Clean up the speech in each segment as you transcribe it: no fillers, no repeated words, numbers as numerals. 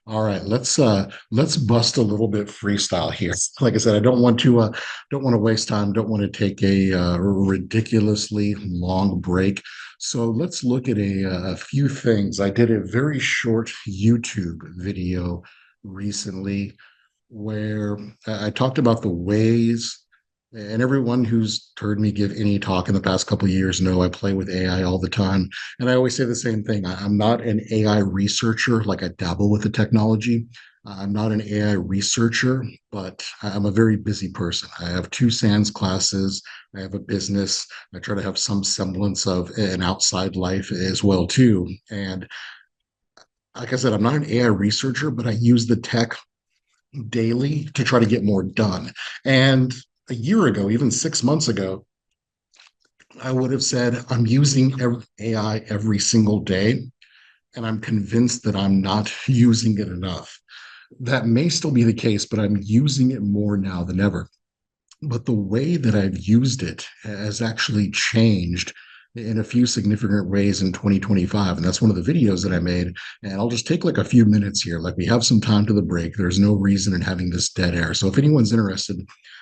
All right, let's bust a little bit freestyle here. Like I said, I don't want to waste time, don't want to take a ridiculously long break. So let's look at a few things. I did a very short YouTube video recently where I talked about the ways, and everyone who's heard me give any talk in the past couple of years know I play with AI all the time. And I always say the same thing. I'm not an AI researcher, like I dabble with the technology. I'm not an AI researcher, but I'm a very busy person. I have two SANS classes. I have a business. I try to have some semblance of an outside life as well too. And like I said, I'm not an AI researcher, but I use the tech daily to try to get more done. And a year ago, even 6 months ago, I would have said, I'm using AI every single day, and I'm convinced that I'm not using it enough. That may still be the case, but I'm using it more now than ever. But the way that I've used it has actually changed in a few significant ways in 2025. And that's one of the videos that I made. And I'll just take like a few minutes here. Like we have some time to the break. There's no reason in having this dead air. So if anyone's interested,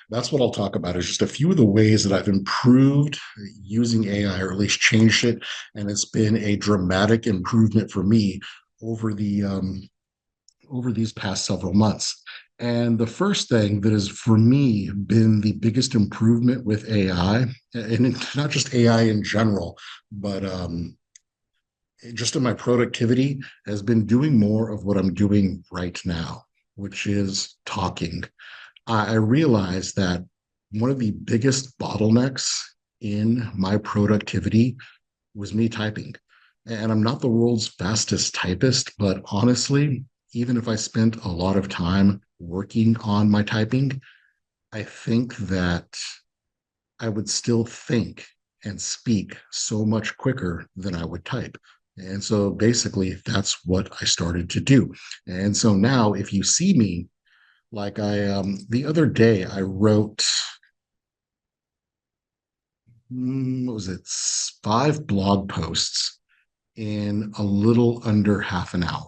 that's what I'll talk about is just a few of the ways that I've improved using AI or at least changed it. And it's been a dramatic improvement for me over over these past several months. And the first thing that has, for me, been the biggest improvement with AI, and it's not just AI in general, but just in my productivity, has been doing more of what I'm doing right now, which is talking. I realized that one of the biggest bottlenecks in my productivity was me typing. And I'm not the world's fastest typist, but honestly, even if I spent a lot of time working on my typing, I think that I would still think and speak so much quicker than I would type. And so basically, that's what I started to do. And so now, if you see me, like the other day, I wrote, what was it, 5 blog posts in a little under half an hour.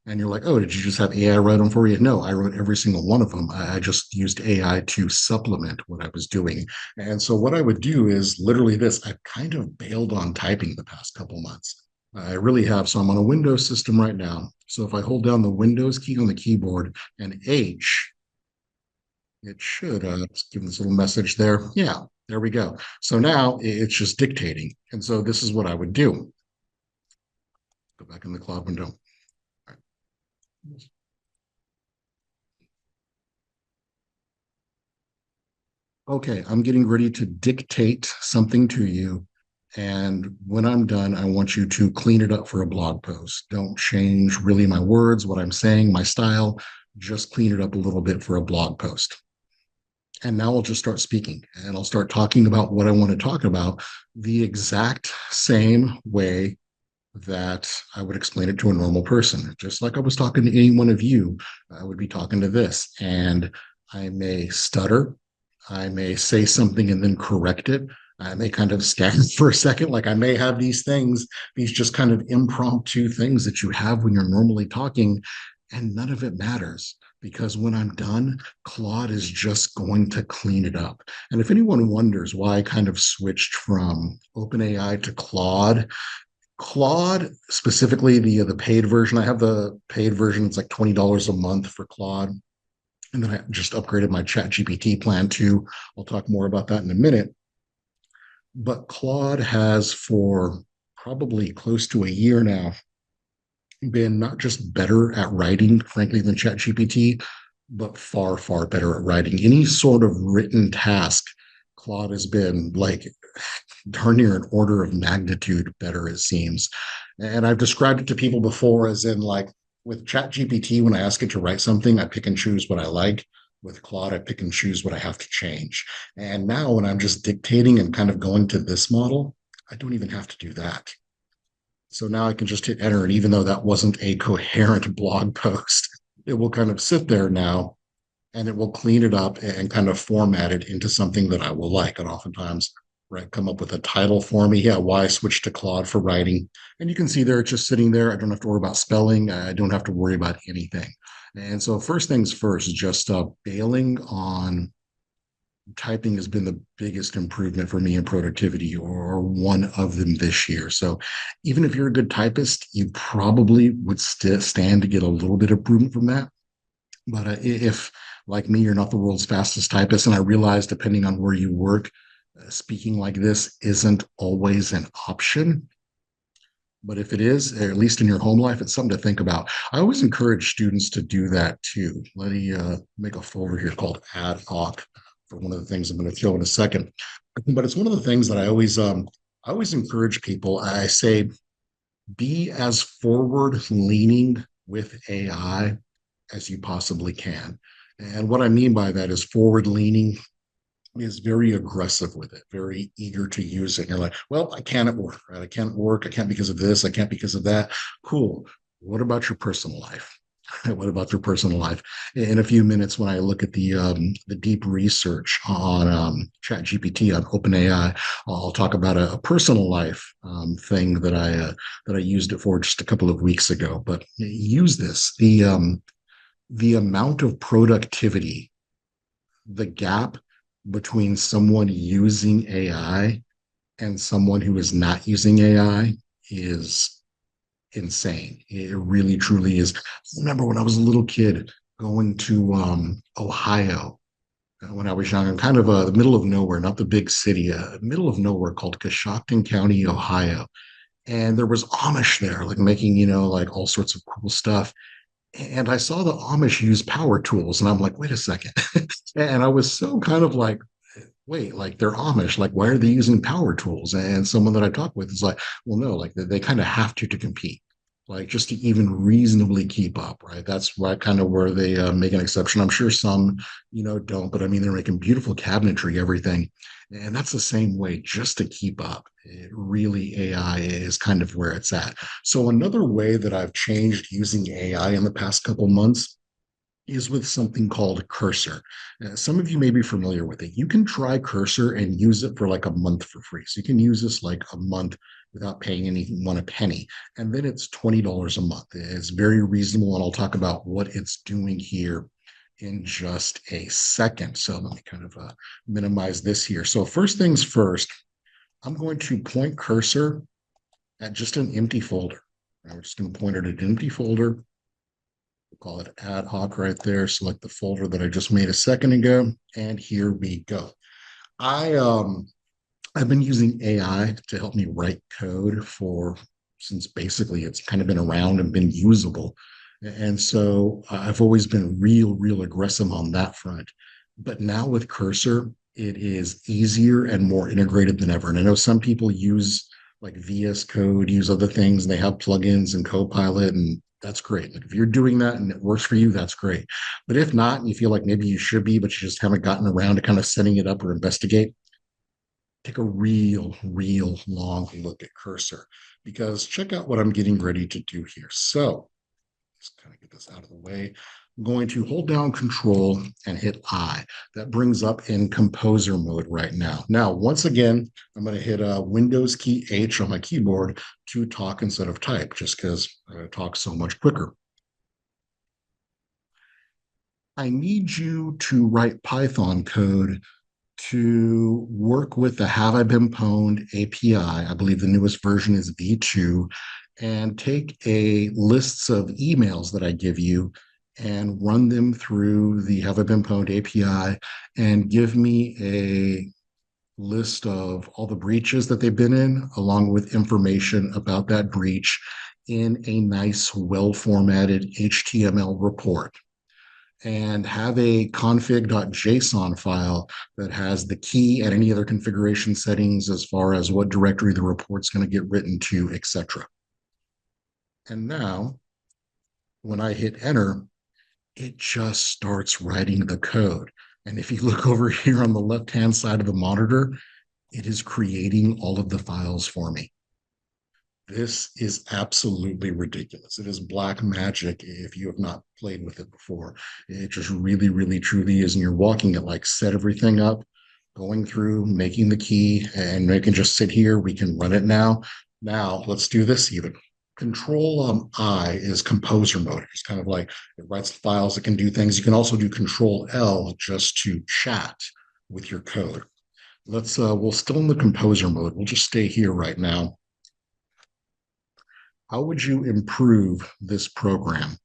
And you're like, oh, did you just have AI write them for you? No, I wrote every single one of them. I just used AI to supplement what I was doing. And so what I would do is literally this. I've kind of bailed on typing the past couple months. I really have. So I'm on a Windows system right now. So if I hold down the Windows key on the keyboard and H, it should give this little message there. Yeah, there we go. So now it's just dictating. And so this is what I would do. Go back in the cloud window. All right. Okay, I'm getting ready to dictate something to you. And when I'm done, I want you to clean it up for a blog post. Don't change really my words, what I'm saying, my style. Just clean it up a little bit for a blog post. And now I'll just start speaking and I'll start talking about what I want to talk about the exact same way that I would explain it to a normal person. Just like I was talking to any one of you, I would be talking to this. And I may stutter, I may say something and then correct it. I may kind of stand for a second. Like I may have these things, these just kind of impromptu things that you have when you're normally talking, and none of it matters because when I'm done, Claude is just going to clean it up. And if anyone wonders why I kind of switched from OpenAI to Claude, Claude, specifically the paid version, I have the paid version. It's like $20 a month for Claude. And then I just upgraded my Chat GPT plan too. I'll talk more about that in a minute. But Claude has for probably close to a year now been not just better at writing, frankly, than Chat GPT, but far, far better at writing. Any sort of written task, Claude has been like darn near an order of magnitude better, it seems. And I've described it to people before as in like with Chat GPT, when I ask it to write something, I pick and choose what I like. With Claude, I pick and choose what I have to change. And now when I'm just dictating and kind of going to this model, I don't even have to do that. So now I can just hit enter. And even though that wasn't a coherent blog post, it will kind of sit there now and it will clean it up and kind of format it into something that I will like. And oftentimes right? Come up with a title for me. Yeah, why switch to Claude for writing? And you can see there, it's just sitting there. I don't have to worry about spelling. I don't have to worry about anything. And so, first things first, just bailing on typing has been the biggest improvement for me in productivity, or one of them this year. So even if you're a good typist, you probably would stand to get a little bit of improvement from that. But if, like me, you're not the world's fastest typist, and I realize depending on where you work, speaking like this isn't always an option. But if it is, at least in your home life, it's something to think about. I always encourage students to do that too. Let me make a folder here called ad hoc for one of the things I'm going to show in a second. But it's one of the things that I always encourage people. I say be as forward leaning with AI as you possibly can. And what I mean by that is forward leaning is very aggressive with it, very eager to use it. And you're like, well, I can't at work, right? I can't work. I can't because of this. I can't because of that. Cool. What about your personal life? What about your personal life? In a few minutes, when I look at the deep research on Chat GPT on OpenAI, I'll talk about a personal life thing that I used it for just a couple of weeks ago. But use this the amount of productivity, the gap between someone using AI and someone who is not using AI is insane. It really, truly is. I remember when I was a little kid going to Ohio when I was young, in kind of the middle of nowhere, not the big city, middle of nowhere called Coshocton County, Ohio. And there was Amish there, like making, like all sorts of cool stuff. And I saw the Amish use power tools, and I'm like, wait a second. And I was so kind of like, wait, like they're Amish, like why are they using power tools? And someone that I talked with is like, well, no, like they kind of have to compete, like just to even reasonably keep up, right? That's why kind of where they make an exception. I'm sure some, don't, but I mean, they're making beautiful cabinetry, everything. And that's the same way, just to keep up. It really, AI is kind of where it's at. So another way that I've changed using AI in the past couple months is with something called Cursor. Some of you may be familiar with it. You can try Cursor and use it for like a month for free. So you can use this like a month without paying anyone a penny. And then it's $20 a month. It's very reasonable. And I'll talk about what it's doing here in just a second. So let me kind of minimize this here. So first things first, I'm going to point Cursor at just an empty folder. I'm just going to point it at an empty folder. We'll call it ad hoc right there. Select the folder that I just made a second ago, and here we go. I I've been using AI to help me write code for since basically it's kind of been around and been usable. And so I've always been real aggressive on that front. But now with Cursor, it is easier and more integrated than ever. And I know some people use like VS Code, use other things, and they have plugins and Copilot, and that's great. Like if you're doing that and it works for you, that's great. But if not, and you feel like maybe you should be, but you just haven't gotten around to kind of setting it up or investigate, take a real long look at Cursor, because check out what I'm getting ready to do here. So let's kind of get this out of the way. I'm going to hold down Control and hit I. That brings up in composer mode right now. Now, once again, I'm going to hit Windows key H on my keyboard to talk instead of type, just because I talk so much quicker. I need you to write Python code to work with the Have I Been Pwned API. I believe the newest version is V2, and take a lists of emails that I give you and run them through the Have I Been Pwned API and give me a list of all the breaches that they've been in, along with information about that breach in a nice, well formatted HTML report, and have a config.json file that has the key and any other configuration settings as far as what directory the report's going to get written to, etc. And now, when I hit enter, it just starts writing the code. And if you look over here on the left-hand side of the monitor, it is creating all of the files for me. This is absolutely ridiculous. It is black magic if you have not played with it before. It just really truly is. And you're walking it like set everything up. going through, making the key, and we can just sit here. We can run it now. Now let's do this even. Control I is composer mode. It's kind of like it writes files, it can do things. You can also do Control L just to chat with your code. We'll still in the composer mode. We'll just stay here right now. How would you improve this program?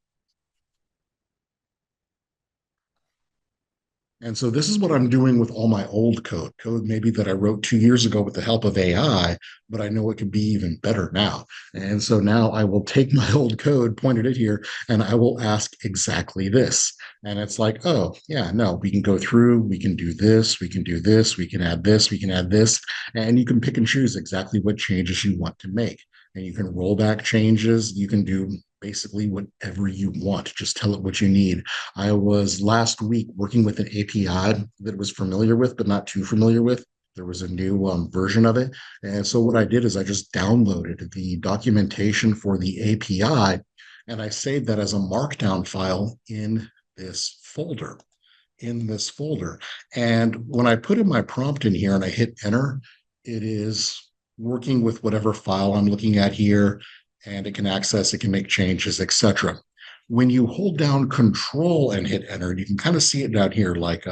And so this is what I'm doing with all my old code maybe that I wrote 2 years ago with the help of AI, but I know it could be even better now. And so now I will take my old code, pointed it here, and I will ask exactly this. And it's like, oh, yeah, no, we can go through, we can do this, we can do this, we can add this, we can add this, and you can pick and choose exactly what changes you want to make. And you can roll back changes. You can do basically whatever you want. Just tell it what you need. I was last week working with an API that I was familiar with, but not too familiar with. There was a new version of it. And so what I did is I just downloaded the documentation for the API and I saved that as a markdown file this folder, in this folder. And when I put in my prompt in here and I hit enter, it is working with whatever file I'm looking at here, and it can access, it can make changes, etc. When you hold down control and hit enter, you can kind of see it down here, like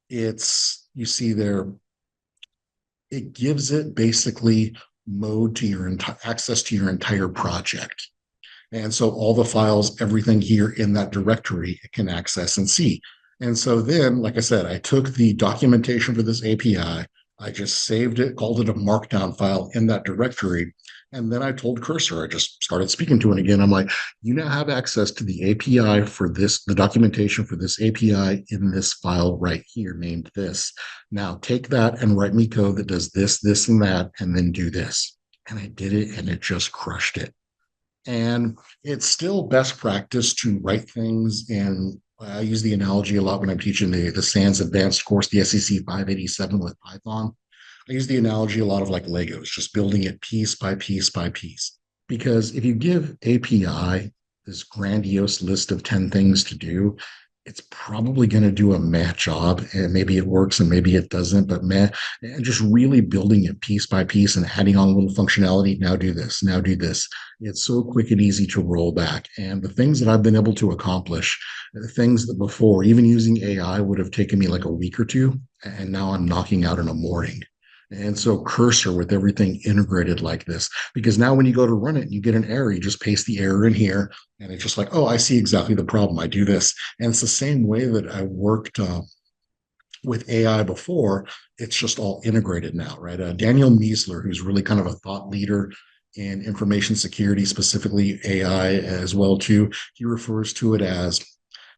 you see there, it gives it basically mode to your entire access to your entire project. And so all the files, everything here in that directory, it can access and see. And so then, like I said, I took the documentation for this API, I just saved it, called it a markdown file in that directory. And then I told Cursor, I just started speaking to it again. I'm like, you now have access to the API for this, the documentation for this API in this file right here named this. Now take that and write me code that does this, this, and that, and then do this. And I did it and it just crushed it. And it's still best practice to write things in. I use the analogy a lot when I'm teaching the SANS advanced course, the SEC 587 with Python. I use the analogy a lot of like Legos, just building it piece by piece by piece. Because if you give API this grandiose list of 10 things to do, it's probably going to do a meh job. And maybe it works and maybe it doesn't, but meh. And just really building it piece by piece and adding on a little functionality. Now do this, now do this. It's so quick and easy to roll back. And the things that I've been able to accomplish, the things that before, even using AI, would have taken me like a week or two. And now I'm knocking out in a morning. And so Cursor with everything integrated like this, because now when you go to run it and you get an error, you just paste the error in here and it's just like, oh, I see exactly the problem. I do this. And it's the same way that I worked with AI before. It's just all integrated now, right? Daniel Miesler, who's really kind of a thought leader in information security, specifically AI as well too, he refers to it as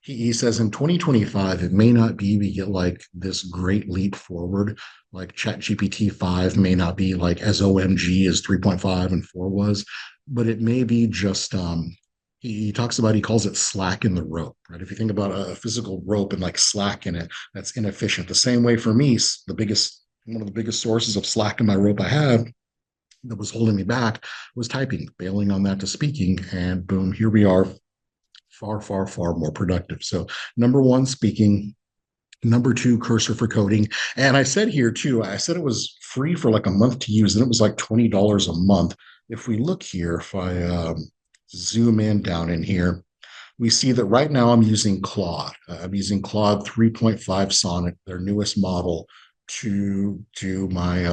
he says in 2025, it may not be we get like this great leap forward, like ChatGPT 5 may not be like as OMG as 3.5 and 4 was, but it may be just he talks about, he calls it slack in the rope, right? If you think about a physical rope and like slack in it, that's inefficient. The same way for me, one of the biggest sources of slack in my rope I had that was holding me back was typing, bailing on that to speaking, and boom, here we are, far, far, far more productive. So number one, speaking. Number two, Cursor for coding. And I said here too, I said it was free for like a month to use, and it was like $20 a month. If we look here, if I zoom in down in here, we see that right now I'm using Claude. I'm using Claude 3.5 Sonnet, their newest model, to do my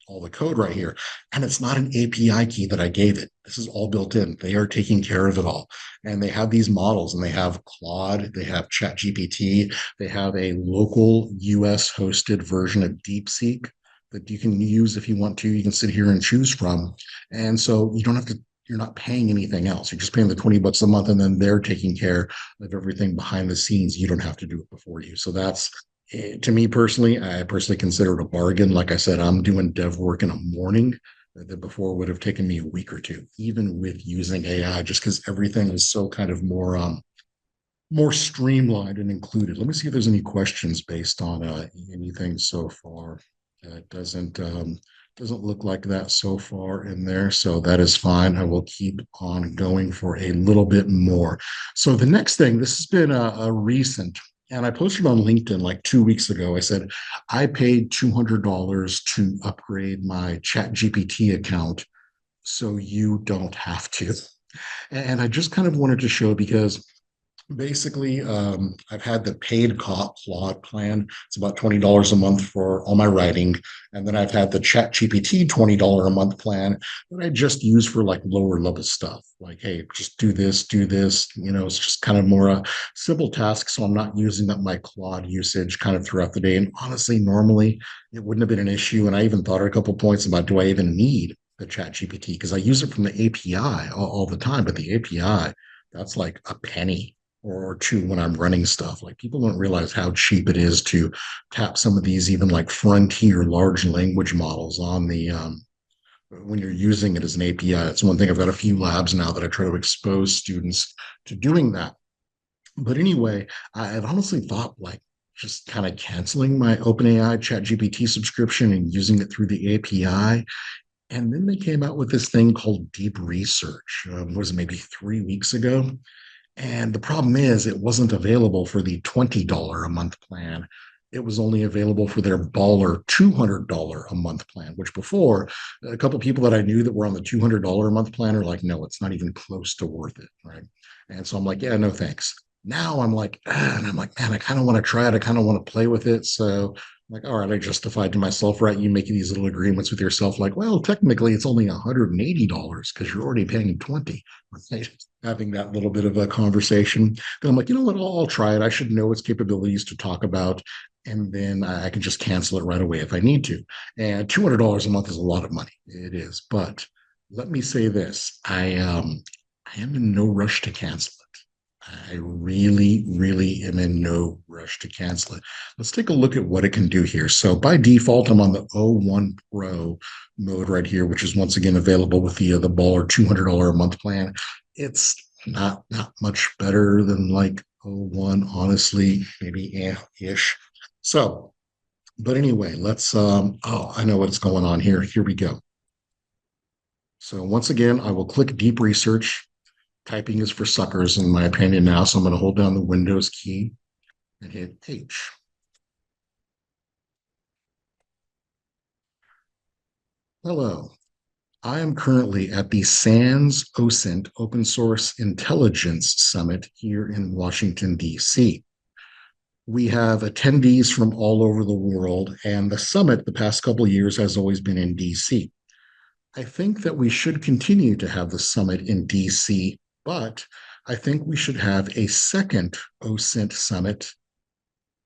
all the code right here. And it's not an API key that I gave it. This is all built in. They are taking care of it all. And they have these models, and they have Claude, they have ChatGPT, they have a local US hosted version of DeepSeek that you can use if you want to. You can sit here and choose from. And so you don't have to, you're not paying anything else. You're just paying the $20 a month, and then they're taking care of everything behind the scenes. You don't have to do it before you. So that's, to me personally, I personally consider it a bargain. Like I said, I'm doing dev work in a morning that before would have taken me a week or two, even with using AI, just because everything is so kind of more streamlined and included. Let me see if there's any questions based on anything so far. It doesn't look like that so far in there, so that is fine. I will keep on going for a little bit more. So the next thing, this has been a recent And I posted on LinkedIn like 2 weeks ago. I said, I paid $200 to upgrade my Chat GPT account so you don't have to. And I just kind of wanted to show because basically, I've had the paid Claude plan. It's about $20 a month for all my writing. And then I've had the Chat GPT $20 a month plan that I just use for like lower level stuff. Like, hey, just do this, do this. It's just kind of more a simple task. So I'm not using up my Claude usage kind of throughout the day. And honestly, normally it wouldn't have been an issue. And I even thought a couple of points about, do I even need the Chat GPT? Because I use it from the API all the time, but the API, that's like a penny or two when I'm running stuff. Like people don't realize how cheap it is to tap some of these even like frontier large language models on the when you're using it as an API. That's one thing. I've got a few labs now that I try to expose students to doing that. But anyway, I've honestly thought like just kind of canceling my OpenAI ChatGPT subscription and using it through the API. And then they came out with this thing called Deep Research. Was it maybe 3 weeks ago? And the problem is, it wasn't available for the $20 a month plan. It was only available for their baller $200 a month plan, which before a couple of people that I knew that were on the $200 a month plan are like, no, it's not even close to worth it. Right. And so I'm like, yeah, no thanks. Now I'm like, and I'm like, man, I kind of want to try it. I kind of want to play with it. So I'm like, all right, I justified to myself, right? You making these little agreements with yourself, like, well, technically it's only $180 because you're already paying 20. Right? Having that little bit of a conversation. Then I'm like, you know what? I'll try it. I should know its capabilities to talk about, and then I can just cancel it right away if I need to. And $200 a month is a lot of money. It is, but let me say this: I am in no rush to cancel it. I really, really am in no rush to cancel it. Let's take a look at what it can do here. So by default, I'm on the O1 Pro mode right here, which is once again available with the Baller $200 a month plan. It's not much better than like O1, honestly, maybe ish. So, but anyway, let's oh, I know what's going on here. Here we go. So once again, I will click deep research. Typing is for suckers, in my opinion, now. So I'm going to hold down the Windows key and hit H. Hello. I am currently at the SANS OSINT Open Source Intelligence Summit here in Washington, D.C. We have attendees from all over the world, and the summit the past couple of years has always been in D.C. I think that we should continue to have the summit in DC, but I think we should have a second OSINT summit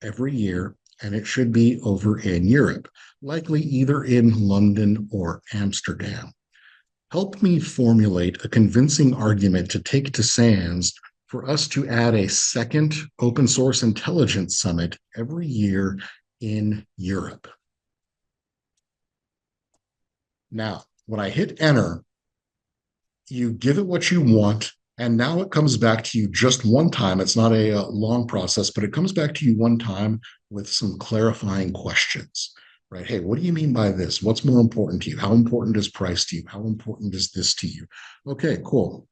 every year, and it should be over in Europe, likely either in London or Amsterdam. Help me formulate a convincing argument to take to SANS for us to add a second open source intelligence summit every year in Europe. Now, when I hit enter, you give it what you want, and now it comes back to you just one time. It's not a long process, but it comes back to you one time with some clarifying questions, right? Hey, what do you mean by this? What's more important to you? How important is price to you? How important is this to you? Okay, cool.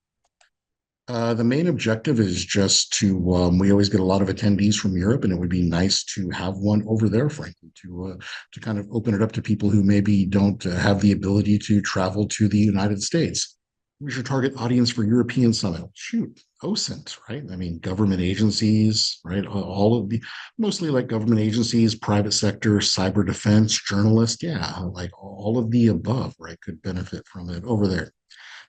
The main objective is just to, we always get a lot of attendees from Europe, and it would be nice to have one over there, frankly, to kind of open it up to people who maybe don't have the ability to travel to the United States. Who's your target audience for European Summit? Shoot, OSINT, right? I mean, government agencies, right? All of the, mostly like government agencies, private sector, cyber defense, journalists. Yeah, like all of the above, right? Could benefit from it over there.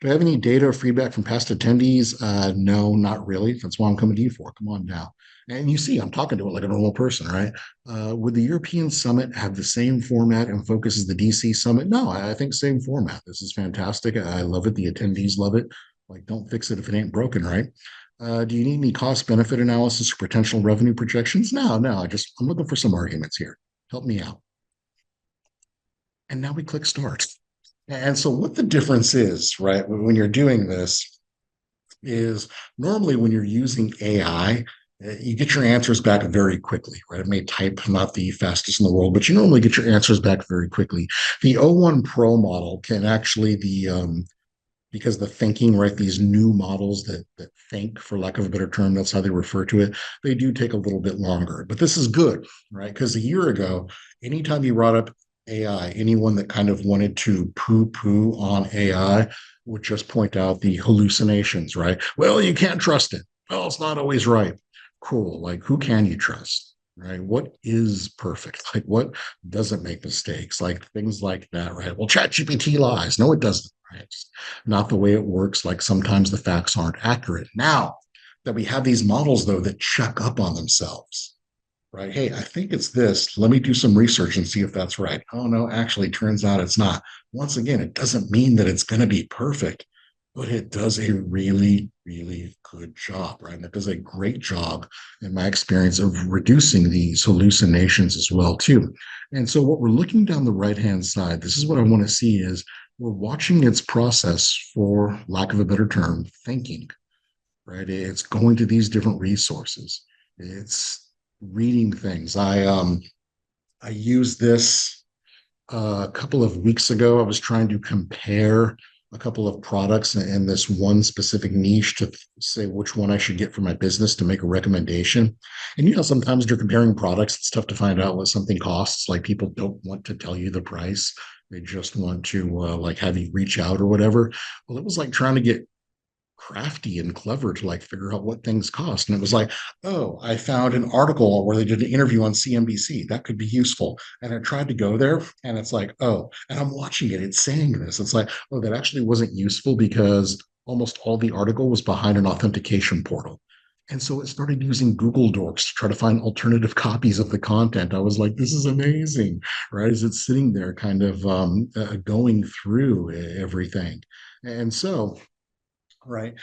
Do I have any data or feedback from past attendees? No, not really. That's why I'm coming to you for. Come on now. And you see, I'm talking to it like a normal person, right? Would the European Summit have the same format and focus as the DC Summit? No, I think same format. This is fantastic. I love it. The attendees love it. Like, don't fix it if it ain't broken, right? Do you need any cost benefit analysis or potential revenue projections? No, no. I'm looking for some arguments here. Help me out. And now we click start. And so, what the difference is, right, when you're doing this is normally when you're using AI, you get your answers back very quickly, right? It may type not the fastest in the world, but you normally get your answers back very quickly. The O1 Pro model can actually, because the thinking, right, these new models that think, for lack of a better term, that's how they refer to it, they do take a little bit longer. But this is good, right? Because a year ago, anytime you brought up AI, anyone that kind of wanted to poo-poo on AI would just point out the hallucinations, right? Well, you can't trust it. Well, it's not always right. Cool. Like, who can you trust? Right? What is perfect? Like, what doesn't make mistakes? Like things like that, right? Well, ChatGPT lies. No, it doesn't. Right? It's not the way it works. Like sometimes the facts aren't accurate. Now that we have these models, though, that check up on themselves, right? Hey, I think it's this. Let me do some research and see if that's right. Oh, no, actually, turns out it's not. Once again, it doesn't mean that it's going to be perfect, but it does a really, really good job, right? And it does a great job, in my experience, of reducing these hallucinations as well, too. And so, what we're looking down the right-hand side, this is what I want to see is we're watching its process, for lack of a better term, thinking, right? It's going to these different resources. It's reading things. I used this a couple of weeks ago. I was trying to compare a couple of products in this one specific niche to say which one I should get for my business to make a recommendation. And sometimes you're comparing products, it's tough to find out what something costs. Like people don't want to tell you the price. They just want to like have you reach out or whatever. Well, it was like trying to get crafty and clever to like figure out what things cost. And it was like, oh, I found an article where they did an interview on CNBC. That could be useful. And I tried to go there and it's like, oh, and I'm watching it. It's saying this. It's like, oh, that actually wasn't useful because almost all the article was behind an authentication portal. And so it started using Google Docs to try to find alternative copies of the content. I was like, this is amazing, right? As it's sitting there kind of going through everything. And so right.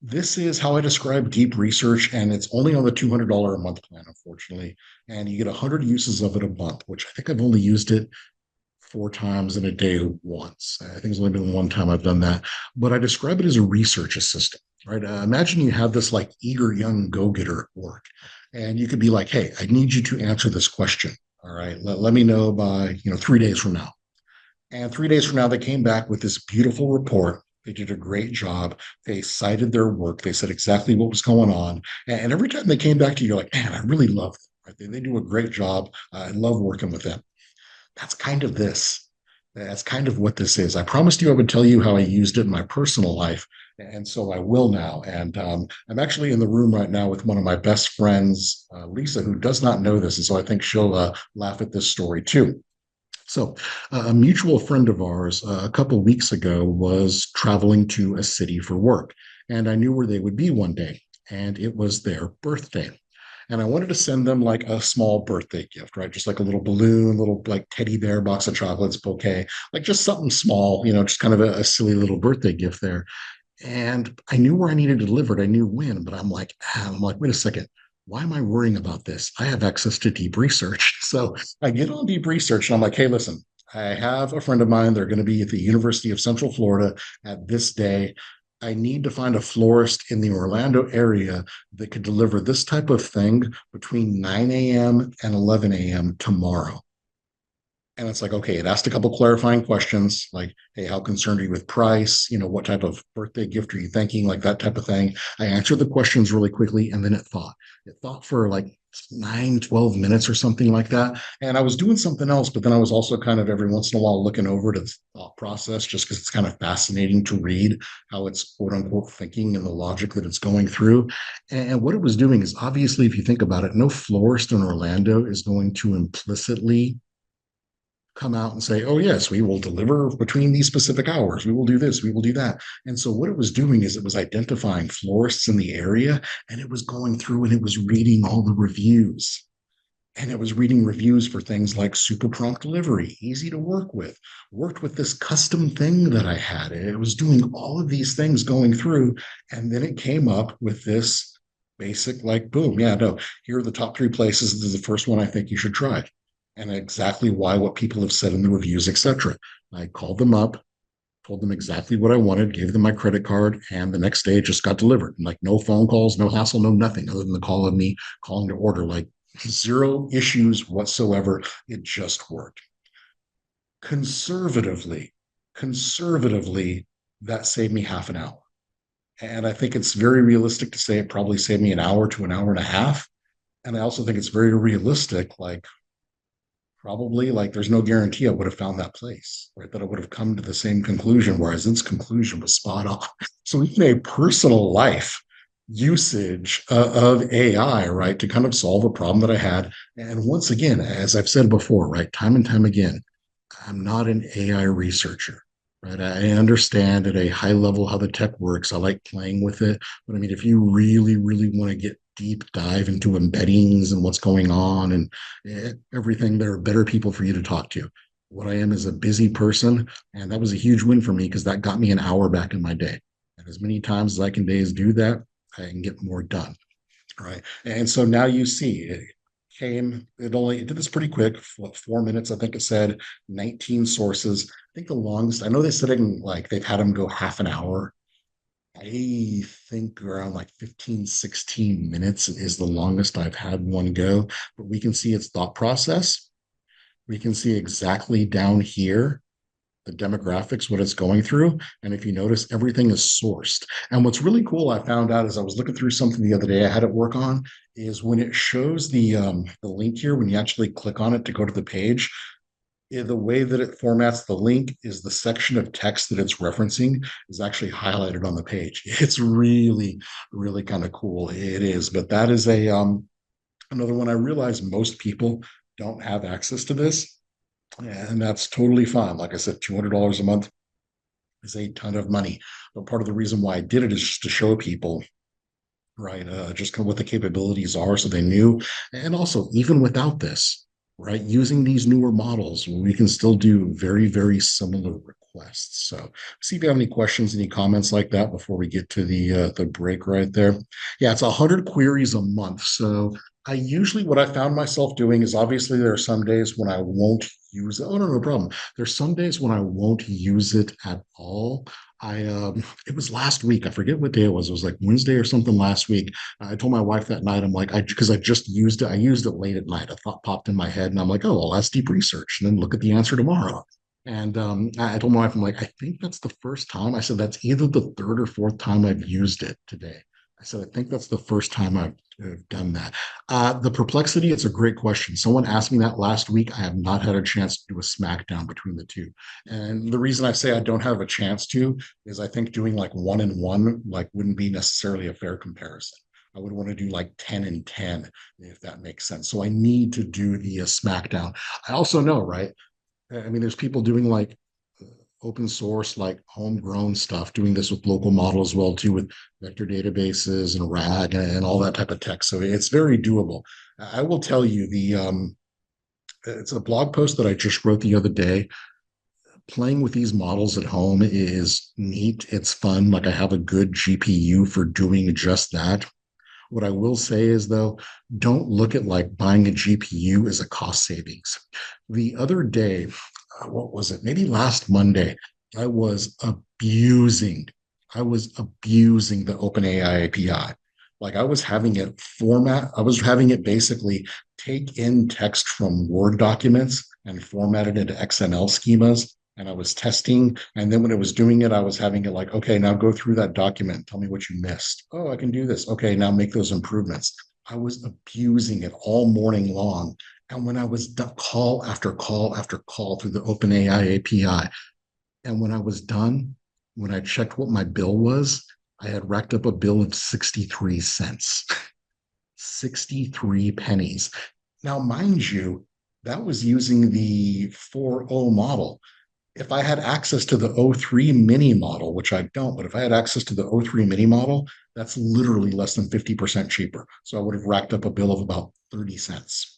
This is how I describe deep research, and it's only on the $200 a month plan, unfortunately. And you get 100 uses of it a month, which I think I've only used it 4 times in a day once. I think it's only been one time I've done that. But I describe it as a research assistant, right? Imagine you have this like eager young go-getter at work, and you could be like, hey, I need you to answer this question. All right. Let me know by, 3 days from now. And 3 days from now, they came back with this beautiful report. They did a great job. They cited their work. They said exactly what was going on. And every time they came back to you, you're like, man, I really love them. Right? They do a great job. I love working with them. That's kind of this. That's kind of what this is. I promised you I would tell you how I used it in my personal life. And so I will now. And I'm actually in the room right now with one of my best friends, Lisa, who does not know this. And so I think she'll laugh at this story too. So, a mutual friend of ours a couple of weeks ago was traveling to a city for work, and I knew where they would be one day, and it was their birthday. And I wanted to send them like a small birthday gift, right? Just like a little balloon, little like teddy bear, box of chocolates, bouquet, like just something small, just kind of a silly little birthday gift there. And I knew where I needed to deliver it. I knew when, but I'm like, wait a second. Why am I worrying about this? I have access to deep research. So I get on deep research and I'm like, hey, listen, I have a friend of mine. They're going to be at the University of Central Florida at this day. I need to find a florist in the Orlando area that could deliver this type of thing between 9 a.m. and 11 a.m. tomorrow. And it's like, okay, it asked a couple clarifying questions like, hey, how concerned are you with price? What type of birthday gift are you thinking? Like that type of thing. I answered the questions really quickly and then it thought. It thought for like 9, 12 minutes or something like that. And I was doing something else, but then I was also kind of every once in a while looking over to the thought process just because it's kind of fascinating to read how it's quote unquote thinking and the logic that it's going through. And what it was doing is obviously, if you think about it, no florist in Orlando is going to implicitly come out and say, oh, yes, we will deliver between these specific hours. We will do this, we will do that. And so, what it was doing is it was identifying florists in the area and it was going through and it was reading all the reviews. And it was reading reviews for things like super prompt delivery, easy to work with, worked with this custom thing that I had. It was doing all of these things going through. And then it came up with this basic, like, boom, yeah, no, here are the top 3 places. This is the first one I think you should try and exactly why, what people have said in the reviews, etc. I called them up, told them exactly what I wanted, gave them my credit card, and the next day it just got delivered. Like no phone calls, no hassle, no nothing other than the call of me calling to order. Like zero issues whatsoever. It just worked. Conservatively, conservatively, that saved me half an hour. And I think it's very realistic to say it probably saved me an hour to an hour and a half. And I also think it's very realistic, like probably like there's no guarantee I would have found that place, right? That I would have come to the same conclusion, whereas its conclusion was spot on. So even a personal life usage of AI, right, to kind of solve a problem that I had. And once again, as I've said before, right, time and time again, I'm not an AI researcher, right? I understand at a high level how the tech works. I like playing with it. But I mean, if you really, really want to get deep dive into embeddings and what's going on and everything, there are better people for you to talk to. What I am is a busy person. And that was a huge win for me because that got me an hour back in my day. And as many times as I can days do that, I can get more done. Right. And so now you see it it did this pretty quick, 4 minutes, I think it said, 19 sources. I think the longest, I know they said it in like they've had them go half an hour. I think around like 15, 16 minutes is the longest I've had one go, but we can see its thought process. We can see exactly down here the demographics, what it's going through. And if you notice, everything is sourced. And what's really cool, I found out as I was looking through something the other day I had it work on, is when it shows the link here, when you actually click on it to go to the page, the way that it formats the link is the section of text that it's referencing is actually highlighted on the page. It's really, really kind of cool. It is, but that is a another one I realize most people don't have access to this, and that's totally fine. Like I said, $200 a month is a ton of money. But part of the reason why I did it is just to show people, right, just kind of what the capabilities are so they knew. And also, even without this, right, using these newer models, we can still do very, very similar requests. So, see if you have any questions, any comments like that before we get to the break right there. Yeah, it's 100 queries a month. So, I usually what I found myself doing is obviously there are some days when I won't use it. Oh no, no problem. There's some days when I won't use it at all. I it was last week. I forget what day it was. It was like Wednesday or something last week. I told my wife that night, I'm like, because I just used it. I used it late at night. A thought popped in my head, and I'm like, oh, well, that's deep research, and then look at the answer tomorrow. And I told my wife, I'm like, I think that's the first time. I said that's either the third or fourth time I've used it today. I said, I think that's the first time I've done that. The perplexity, it's a great question. Someone asked me that last week. I have not had a chance to do a smackdown between the two. And the reason I say I don't have a chance to is I think doing like 1 and 1 like wouldn't be necessarily a fair comparison. I would want to do like 10 and 10, if that makes sense. So I need to do the SmackDown. I also know, right? I mean, there's people doing like open source, like homegrown stuff, doing this with local model as well, too, with vector databases and RAG and all that type of tech. So it's very doable. I will tell you it's a blog post that I just wrote the other day. Playing with these models at home is neat. It's fun. Like I have a good GPU for doing just that. What I will say is, though, don't look at like buying a GPU as a cost savings. The other day, what was it? Maybe last Monday, I was abusing, I was abusing the OpenAI API. Like I was having it basically take in text from Word documents and format it into XML schemas. And I was testing. And then when it was doing it, I was having it like, okay, now go through that document. Tell me what you missed. Oh, I can do this. Okay, now make those improvements. I was abusing it all morning long. And when I was done, call after call after call through the OpenAI API, and when I was done, when I checked what my bill was, I had racked up a bill of 63 cents, 63 pennies. Now, mind you, that was using the 4.0 model. If I had access to the O3 mini model, which I don't, but if I had access to the O3 mini model, that's literally less than 50% cheaper. So I would have racked up a bill of about 30 cents.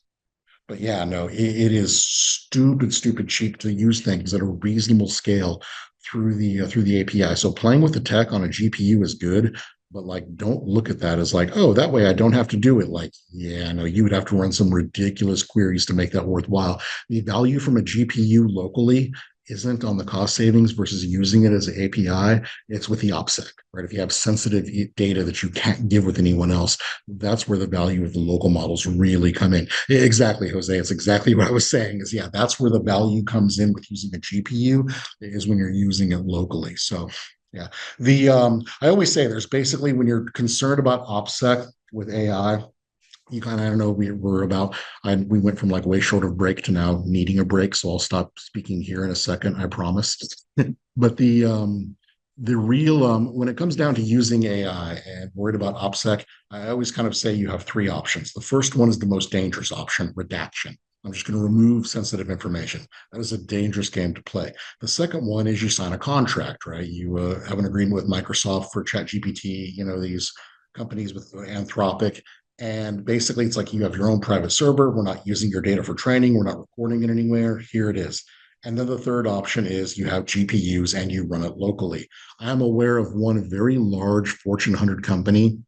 But yeah, no, it is stupid, stupid cheap to use things at a reasonable scale through the API. So playing with the tech on a GPU is good, but like don't look at that as like, oh, that way I don't have to do it. Like, yeah, no, you would have to run some ridiculous queries to make that worthwhile. The value from a GPU locally isn't on the cost savings versus using it as an API. It's with the OPSEC, right? If you have sensitive data that you can't give with anyone else, that's where the value of the local models really come in. Exactly, Jose. It's exactly what I was saying is, yeah, that's where the value comes in with using a GPU is when you're using it locally. So Yeah. I always say there's basically when you're concerned about OPSEC with AI, you kind of, I don't know, we're about, we went from like way short of break to now needing a break. So I'll stop speaking here in a second, I promise. But the real, when it comes down to using AI and worried about OPSEC, I always kind of say you have three options. The first one is the most dangerous option, redaction. I'm just going to remove sensitive information. That is a dangerous game to play. The second one is you sign a contract, right? You have an agreement with Microsoft for ChatGPT, these companies with Anthropic. And basically, it's like you have your own private server. We're not using your data for training. We're not recording it anywhere. Here it is. And then the third option is you have GPUs and you run it locally. I am aware of one very large Fortune 100 company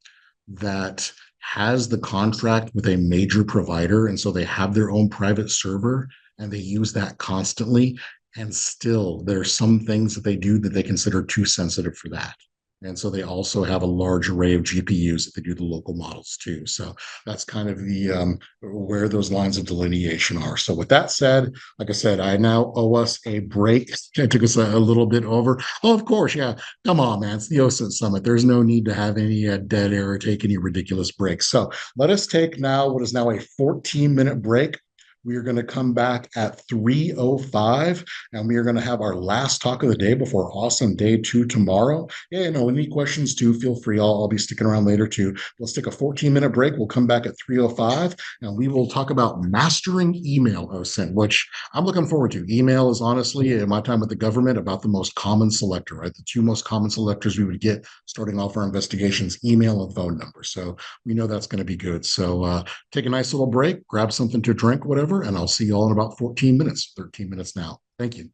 that has the contract with a major provider. And so they have their own private server and they use that constantly. And still, there are some things that they do that they consider too sensitive for that. And so they also have a large array of GPUs that they do the local models too. So that's kind of the where those lines of delineation are. So with that said, like I said, I now owe us a break. It took us a little bit over. Oh, of course, yeah. Come on, man. It's the OSINT Summit. There's no need to have any dead air or take any ridiculous breaks. So let us take now what is now a 14-minute break. We are going to come back at 3:05 and we are going to have our last talk of the day before awesome day two tomorrow. Yeah, any questions too, feel free. I'll be sticking around later too. Let's take a 14-minute break. We'll come back at 3:05 and we will talk about mastering email OSINT, which I'm looking forward to. Email is honestly, in my time with the government, about the most common selector, right? The two most common selectors we would get starting off our investigations, email and phone number. So we know that's going to be good. So take a nice little break, grab something to drink, whatever, and I'll see you all in about 14 minutes, 13 minutes now. Thank you.